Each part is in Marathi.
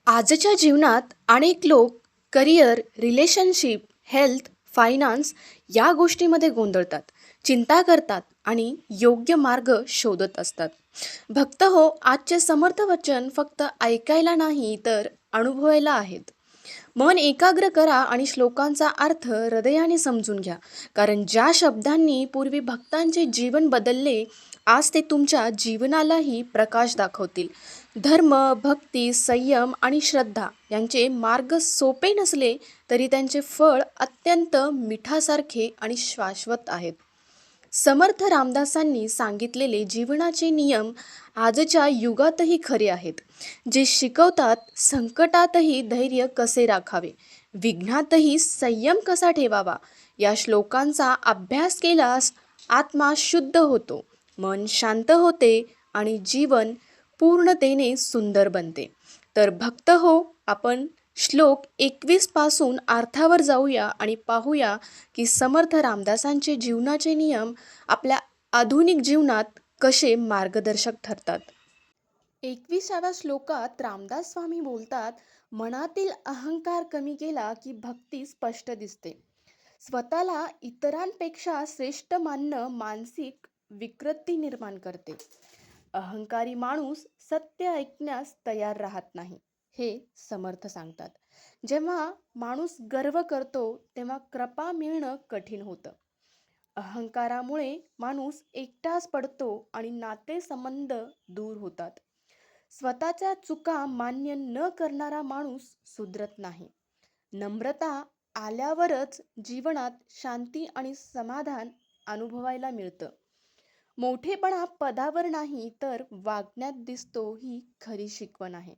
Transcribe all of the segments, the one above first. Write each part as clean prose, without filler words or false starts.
आजच्या जीवनात अनेक लोक करिअर, रिलेशनशिप, हेल्थ, फायनान्स या गोष्टीमध्ये गोंधळतात, चिंता करतात आणि योग्य मार्ग शोधत असतात. भक्त हो, आजचे समर्थ वचन फक्त ऐकायला नाही तर अनुभवायला आहेत. मन एकाग्र करा आणि श्लोकांचा अर्थ हृदयाने समजून घ्या. कारण ज्या शब्दांनी पूर्वी भक्तांचे जीवन बदलले, आज ते तुमच्या जीवनालाही प्रकाश दाखवतील. धर्म, भक्ती, संयम आणि श्रद्धा यांचे मार्ग सोपे नसले तरी त्यांचे फळ अत्यंत मिठासारखे आणि शाश्वत आहेत. समर्थ रामदासांनी सांगितलेले जीवनाचे नियम आजच्या युगातही खरे आहेत. जे शिकवतात संकटातही धैर्य कसे राखावे, विघ्नातही संयम कसा ठेवावा. या श्लोकांचा अभ्यास केल्यास आत्मा शुद्ध होतो, मन शांत होते आणि जीवन पूर्णतेने सुंदर बनते. तर भक्त हो, आपण श्लोक 21 पासून अर्थावर जाऊया आणि पाहूया की समर्थ रामदासांचे जीवनाचे नियम आपल्या आधुनिक जीवनात कसे मार्गदर्शक ठरतात. 21व्या श्लोकात रामदास स्वामी बोलतात, मनातील अहंकार कमी केला की भक्ती स्पष्ट दिसते. स्वतःला इतरांपेक्षा श्रेष्ठ मानणं मानसिक विकृती निर्माण करते. अहंकारी माणूस सत्य ऐकण्यास तयार राहत नाही, हे समर्थ सांगतात. जेव्हा माणूस गर्व करतो तेव्हा कृपा मिळणं कठीण होतं. अहंकारामुळे माणूस एकटाच पडतो आणि नातेसंबंध दूर होतात. स्वतःच्या चुका मान्य न करणारा माणूस सुधरत नाही. नम्रता आल्यावरच जीवनात शांती आणि समाधान अनुभवायला मिळतं. मोठेपणा पदावर नाही तर वागण्यात दिसतो, ही खरी शिकवण आहे.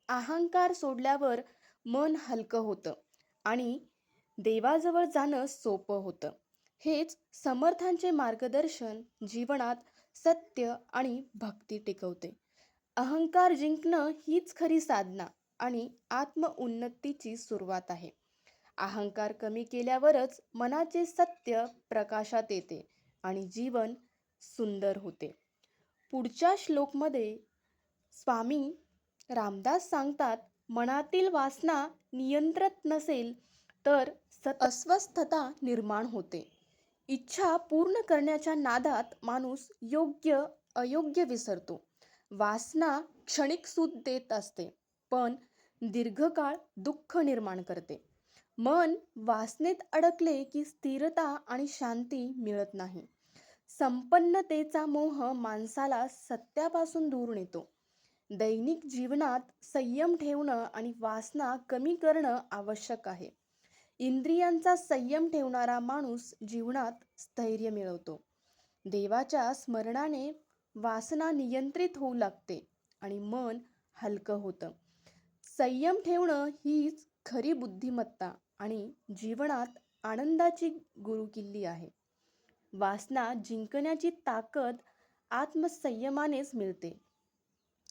अहंकार सोडल्यावर मन हलकं होतं आणि देवाजवळ जाणं सोपं होतं. हेच समर्थांचे मार्गदर्शन जीवनात सत्य आणि भक्ती टिकवते. अहंकार जिंकणं हीच खरी साधना आणि आत्मउन्नतीची सुरुवात आहे. अहंकार कमी केल्यावरच मनाचे सत्य प्रकाशात येते आणि जीवन सुंदर होते. पुढच्या श्लोकमध्ये स्वामी रामदास सांगतात, मनातील वासना नियंत्रित नसेल तर अस्वस्थता निर्माण होते. इच्छा पूर्ण करण्याच्या नादात माणूस योग्य अयोग्य विसरतो. वासना क्षणिक सूत देत असते, पण दीर्घकाळ दुःख निर्माण करते. मन वासनेत अडकले की स्थिरता आणि शांती मिळत नाही. संपन्नतेचा मोह माणसाला सत्यापासून दूर नेतो. दैनिक जीवनात संयम ठेवणं आणि वासना कमी करणं आवश्यक आहे. इंद्रियांचा संयम ठेवणारा माणूस जीवनात स्थैर्य मिळवतो. देवाच्या स्मरणाने वासना नियंत्रित होऊ लागते आणि मन हलकं होतं. संयम ठेवणं हीच खरी बुद्धिमत्ता आणि जीवनात आनंदाची गुरुकिल्ली आहे. वासना जिंकण्याची ताकद आत्मसंयमानेच मिळते,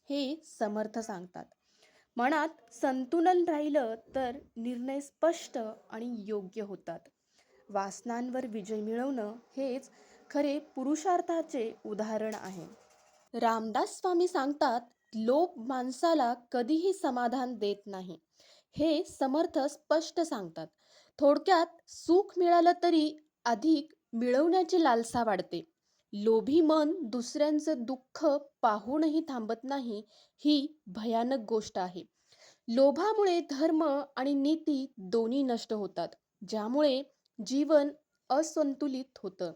हे समर्थ सांगतात. मनात संतुलन राहिलं तर निर्णय स्पष्ट आणि योग्य होतात. वासनांवर विजय मिळवणं हेच खरे पुरुषार्थाचे उदाहरण आहे. रामदास स्वामी सांगतात, लोभ माणसाला कधीही समाधान देत नाही, हे समर्थ स्पष्ट सांगतात. थोडक्यात सुख मिळालं तरी अधिक मिळवण्याची लालसा वाढते. लोभी मन दुसऱ्यांचं दुःख पाहूनही थांबत नाही, ही भयानक गोष्ट आहे. लोभामुळे धर्म आणि नीती दोन्ही नष्ट होतात, ज्यामुळे जीवन असंतुलित होतं.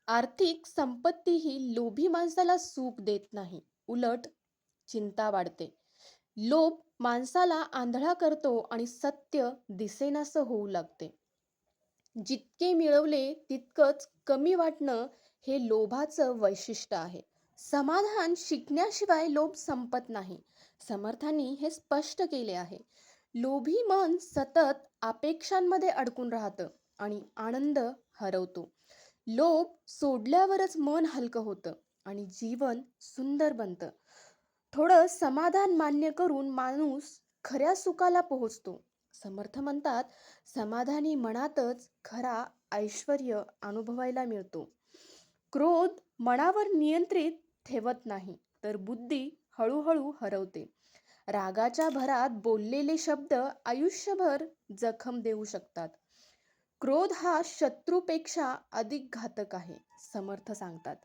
आर्थिक संपत्ती ही लोभी माणसाला सुख देत नाही, उलट चिंता वाढते. लोभ माणसाला आंधळा करतो आणि सत्य दिसेनासं होऊ लागते. जितके मिळवले तितकंच कमी वाटणं हे लोभाचं वैशिष्ट्य आहे. समाधान शिकण्याशिवाय लोभ संपत नाही. समर्थांनी हे स्पष्ट केले आहे. लोभी मन सतत अपेक्षांमध्ये अडकून राहतं आणि आनंद हरवतो. लोभ सोडल्यावरच मन हलकं होतं आणि जीवन सुंदर बनतं. थोडं समाधान मान्य करून माणूस खऱ्या सुखाला पोहोचतो. समर्थ म्हणतात, समाधानी मनातच खरा ऐश्वर्य अनुभवायला मिळतो. क्रोध मनावर नियंत्रित ठेवत नाही तर बुद्धी हळूहळू हरवते. रागाच्या भरात बोललेले शब्द आयुष्यभर जखम देऊ शकतात. क्रोध हा शत्रूपेक्षा अधिक घातक आहे, समर्थ सांगतात.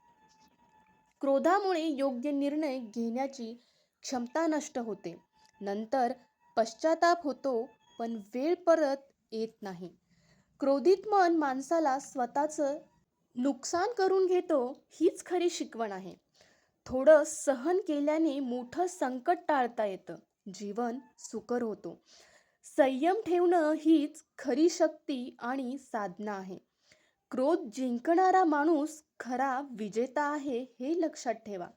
क्रोधामुळे योग्य निर्णय घेण्याची क्षमता नष्ट होते. नंतर पश्चाताप होतो, पण वेळ परत येत नाही. क्रोधित मन माणसाला स्वतःचं नुकसान करून घेतो, हीच खरी शिकवण आहे. थोडं सहन केल्याने मोठं संकट टाळता येतं. जीवन सुकर होतो. संयम ठेवणं हीच खरी शक्ती आणि साधना आहे. क्रोध जिंकणारा माणूस खरा विजेता आहे, हे लक्षात ठेवा.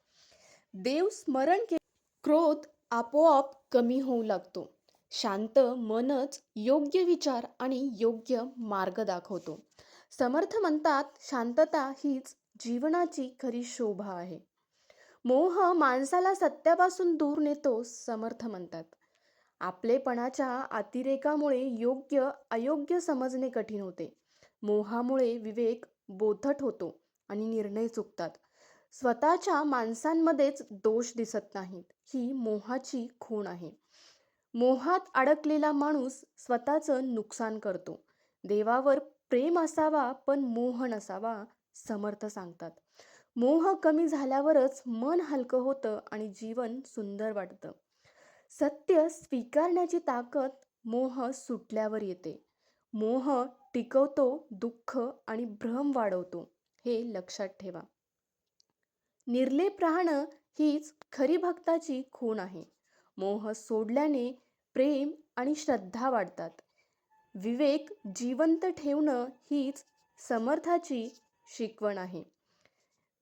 देव स्मरण के क्रोध आपोआप कमी होऊ लागतो. शांत मनच योग्य विचार आणि योग्य मार्ग दाखवतो. समर्थ म्हणतात, शांतता हीच जीवनाची खरी शोभा आहे. मोह माणसाला सत्यापासून दूर नेतो, समर्थ म्हणतात. आपलेपणाच्या अतिरेकामुळे योग्य अयोग्य समजणे कठीण होते. मोहामुळे विवेक बोथट होतो आणि निर्णय चुकतात. स्वतःच्या माणसांमध्येच दोष दिसत नाहीत, ही मोहाची खूण आहे. मोहात अडकलेला माणूस स्वतःचं नुकसान करतो. देवावर प्रेम असावा पण मोह नसावा, समर्थ सांगतात. मोह कमी झाल्यावरच मन हलकं होतं आणि जीवन सुंदर वाटतं. सत्य स्वीकारण्याची ताकद मोह सुटल्यावर येते. मोह टिकवतो दुःख आणि भ्रम वाढवतो, हे लक्षात ठेवा. निर्लेप राहणं हीच खरी भक्ताची खूण आहे. मोह सोडल्याने प्रेम आणि श्रद्धा वाढतात. विवेक जिवंत ठेवणं हीच समर्थाची शिकवण आहे.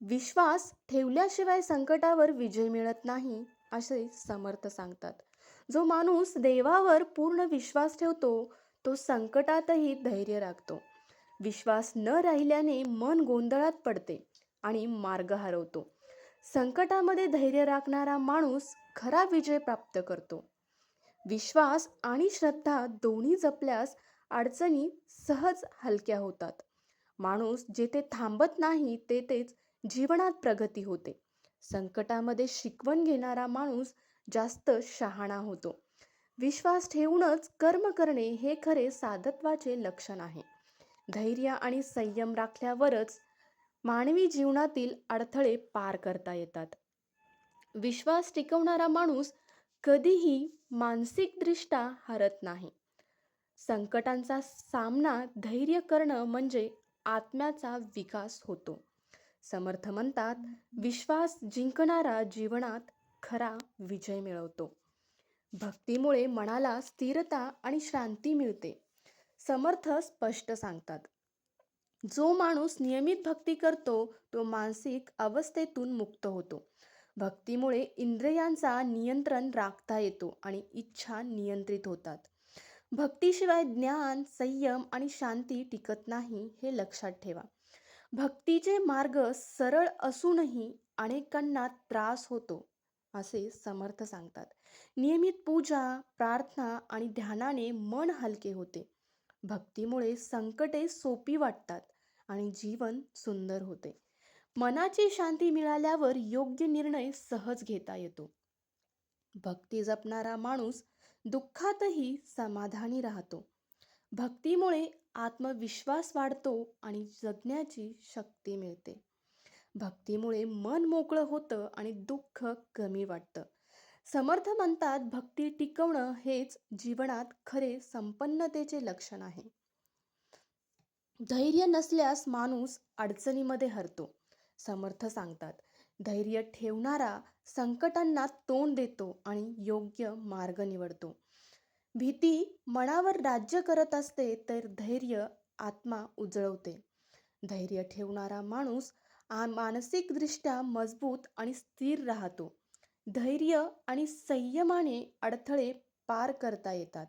विश्वास ठेवल्याशिवाय संकटावर विजय मिळत नाही, असे समर्थ सांगतात. जो माणूस देवावर पूर्ण विश्वास ठेवतो, तो संकटातही धैर्य राखतो. विश्वास न राहिल्याने मन गोंधळात पडते आणि मार्ग हरवतो. संकटामध्ये धैर्य राखणारा माणूस खरा विजय प्राप्त करतो. विश्वास आणि श्रद्धा दोन्ही जपल्यास अडचणी सहज हलक्या होतात. माणूस जेथे थांबत नाही, तेथेच जीवनात प्रगती होते. संकटामध्ये शिकवण घेणारा माणूस जास्त शहाणा होतो. विश्वास ठेवूनच कर्म करणे हे खरे साधत्वाचे लक्षण आहे. धैर्य आणि संयम राखल्यावरच मानवी जीवनातील अडथळे पार करता येतात. विश्वास टिकवणारा माणूस कधीही मानसिकदृष्ट्या हरत नाही. संकटांचा सामना धैर्य करणं म्हणजे आत्म्याचा विकास होतो. समर्थ म्हणतात, विश्वास जिंकणारा जीवनात खरा विजय मिळवतो. भक्तीमुळे मनाला स्थिरता आणि शांती मिळते. समर्थ स्पष्ट सांगतात, जो माणूस नियमित भक्ती करतो, तो मानसिक अवस्थेतून मुक्त होतो. भक्तीमुळे इंद्रियांचा नियंत्रण राखता येतो आणि इच्छा नियंत्रित होतात. भक्तीशिवाय ज्ञान, संयम आणि शांती टिकत नाही, हे लक्षात ठेवा. भक्तीचे मार्ग सरळ असूनही अनेकांना त्रास होतो, असे समर्थ सांगतात. नियमित पूजा, प्रार्थना आणि ध्यानाने मन हलके होते. भक्तीमुळे संकटे सोपी वाटतात आणि जीवन सुंदर होते. मनाची शांती मिळाल्यावर योग्य निर्णय सहज घेता येतो. भक्ती जपणारा माणूस दुःखातही समाधानी राहतो. भक्तीमुळे आत्मविश्वास वाढतो आणि जगण्याची शक्ती मिळते. भक्तीमुळे मन मोकळं होतं आणि दुःख कमी वाटतं. समर्थ म्हणतात, भक्ती टिकवणं हेच जीवनात खरे संपन्नतेचे लक्षण आहे. धैर्य नसल्यास माणूस अडचणीमध्ये हरतो. समर्थ सांगतात, धैर्य ठेवणारा संकटांना तोंड देतो आणि योग्य मार्ग निवडतो. भीती मनावर राज्य करत असते, तर धैर्य आत्मा उजळवते. धैर्य ठेवणारा माणूस मानसिकदृष्ट्या मजबूत आणि स्थिर राहतो. धैर्य आणि संयमाने अडथळे पार करता येतात.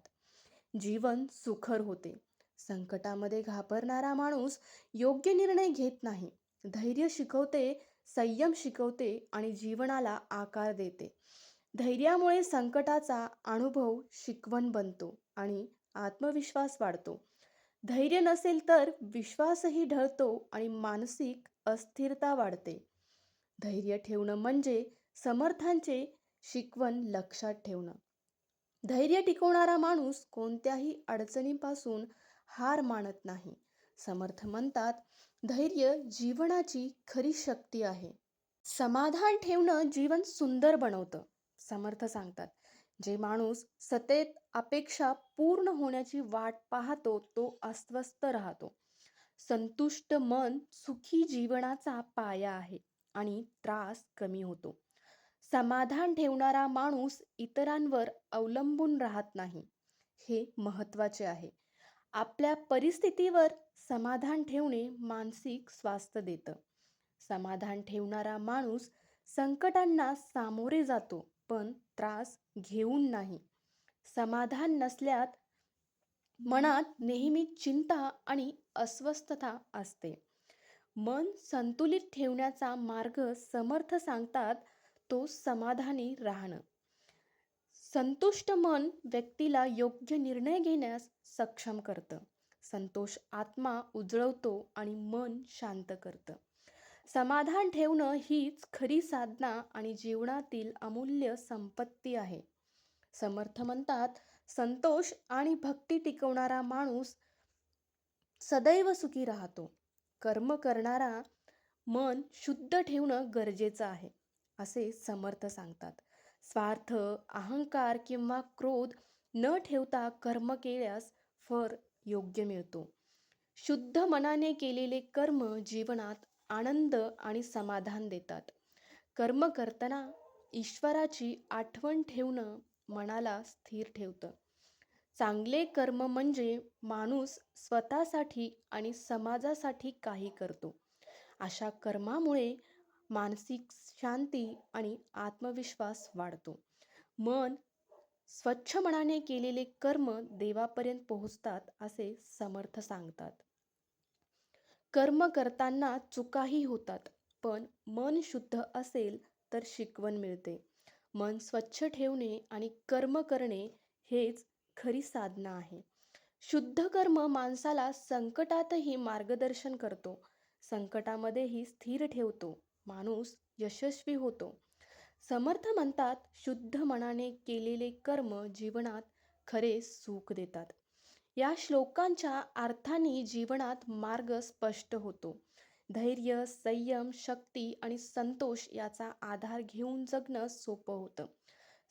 जीवन सुखर होते. संकटामध्ये घाबरणारा माणूस योग्य निर्णय घेत नाही. धैर्य शिकवते, संयम शिकवते आणि जीवनाला आकार देते. धैर्यामुळे संकटाचा अनुभव शिकवण बनतो आणि आत्मविश्वास वाढतो. धैर्य नसेल तर विश्वासही ढळतो आणि मानसिक अस्थिरता वाढते. धैर्य ठेवणं म्हणजे समर्थांचे शिकवण लक्षात ठेवणं. धैर्य टिकवणारा माणूस कोणत्याही अडचणीपासून हार मानत नाही. समर्थ म्हणतात, धैर्य जीवनाची खरी शक्ती आहे. समाधान ठेवणं जीवन सुंदर बनवतं. समर्थ सांगतात, जे माणूस सतत अपेक्षा पूर्ण होण्याची वाट पाहतो तो अस्वस्थ राहतो. संतुष्ट मन सुखी जीवनाचा पाया आहे आणि त्रास कमी होतो. समाधान ठेवणारा माणूस इतरांवर अवलंबून राहत नाही. हे महत्त्वाचे आहे. आपल्या परिस्थितीवर समाधान ठेवणे मानसिक स्वास्थ्य देतं. समाधान ठेवणारा माणूस संकटांना सामोरे जातो, पण त्रास घेऊन नाही. समाधान नसल्यास मनात नेहमी चिंता आणि अस्वस्थता असते. मन संतुलित ठेवण्याचा मार्ग समर्थ सांगतात, तो समाधानी राहणं. संतुष्ट मन व्यक्तीला योग्य निर्णय घेण्यास सक्षम करतं. संतोष आत्मा उजळवतो आणि मन शांत करतं. समाधान ठेवणं हीच खरी साधना आणि जीवनातील अमूल्य संपत्ती आहे. समर्थ म्हणतात, संतोष आणि भक्ती टिकवणारा माणूस सदैव सुखी राहतो. कर्म करणारा मन शुद्ध ठेवणं गरजेचं आहे, असे समर्थ सांगतात. स्वार्थ, अहंकार किंवा क्रोध न ठेवता कर्म केल्यास फळ योग्य मिळतो. शुद्ध मनाने केलेले कर्म जीवनात आनंद आणि समाधान देतात. कर्म करताना ईश्वराची आठवण ठेवणं मनाला स्थिर ठेवतं. चांगले कर्म म्हणजे माणूस स्वतःसाठी आणि समाजासाठी काही करतो. अशा कर्मामुळे मानसिक शांती आणि आत्मविश्वास वाढतो. मन स्वच्छ मनाने केलेले कर्म देवापर्यंत पोहोचतात, असे समर्थ सांगतात. कर्म करताना चुकाही होतात, पण मन शुद्ध असेल तर शिकवण मिळते. मन स्वच्छ ठेवणे आणि कर्म करणे हेच खरी साधना आहे. शुद्ध कर्म माणसाला संकटातही मार्गदर्शन करतो. संकटामध्येही स्थिर ठेवतो. माणूस यशस्वी होतो. समर्थ म्हणतात, शुद्ध मनाने केलेले कर्म जीवनात खरे सुख देतात. या श्लोकांच्या अर्थाने जीवनात मार्ग स्पष्ट होतो. धैर्य, संयम, शक्ती आणि संतोष याचा आधार घेऊन जगणं सोपं होतं.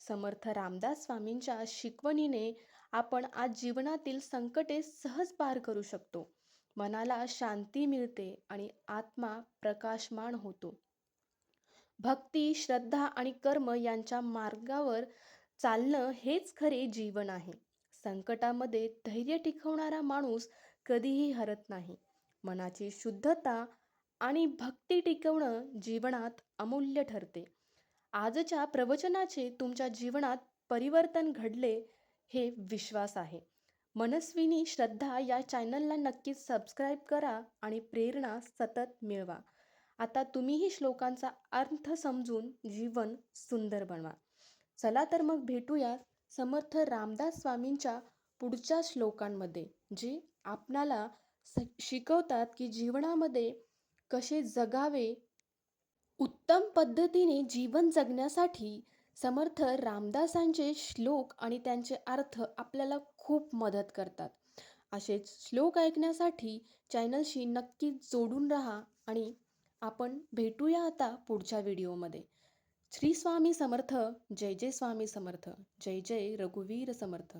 समर्थ रामदास स्वामींच्या शिकवणीने आपण आज जीवनातील संकटे सहज पार करू शकतो. मनाला शांती मिळते आणि आत्मा प्रकाशमान होतो. भक्ती, श्रद्धा आणि कर्म यांच्या मार्गावर चालणं हेच खरे जीवन आहे. संकटामध्ये धैर्य टिकवणारा माणूस कधीही हरत नाही. मनाची शुद्धता आणि भक्ती टिकवणं जीवनात अमूल्य ठरते. आजच्या प्रवचनाचे तुमच्या जीवनात परिवर्तन घडले हे विश्वास आहे. मनस्विनी श्रद्धा या चॅनलला नक्कीच सबस्क्राईब करा आणि प्रेरणा सतत मिळवा. आता तुम्हीही श्लोकांचा अर्थ समजून जीवन सुंदर बनवा. चला तर मग भेटूया समर्थ रामदास स्वामींच्या पुढच्या श्लोकांमध्ये, जे आपणाला शिकवतात की जीवनामध्ये कसे जगावे. उत्तम पद्धतीने जीवन जगण्यासाठी समर्थ रामदासांचे श्लोक आणि त्यांचे अर्थ आपल्याला खूप मदत करतात. असेच श्लोक ऐकण्यासाठी चॅनलशी नक्कीच जोडून राहा आणि आपण भेटूया आता पुढच्या व्हिडिओमध्ये. श्री स्वामी समर्थ. जय जय स्वामी समर्थ. जय जय रघुवीर समर्थ.